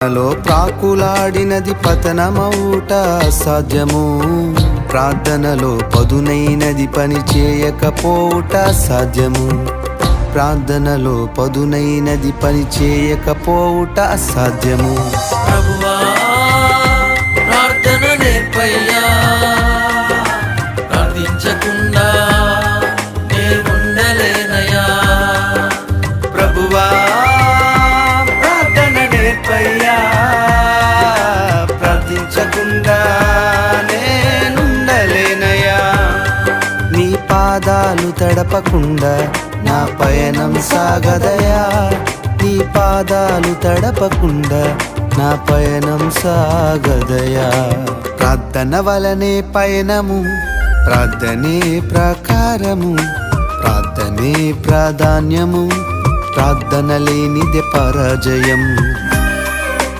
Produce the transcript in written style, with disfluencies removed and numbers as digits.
లో ప్రాకులాడినది పతనమౌట సాధ్యము, ప్రార్థనలో పదునైనది పని చేయకపోవుట సాధ్యము, ప్రార్థనలో పదునైనది పని చేయకపోవుట అసాధ్యము. ప్రభువా ప్రార్థన నేర్పయ్యా, ప్రార్థించకుండా నే ఉండలేనయ్యా. ప్రభువా ప్రార్థన నేర్పయ్యా, ప్రార్థించకుండా నేనుండలేనయ్యా. నీ పాదాలు తడపకుండా నా పయనం సాగదయా, నీ పాదాలు తడపకుండా నా పయనం సాగదయా. ప్రార్థన వలనే పయనము, ప్రార్థనే ప్రకారము, ప్రార్థనే ప్రాధాన్యము, ప్రార్థన లేనిదే పరాజయం.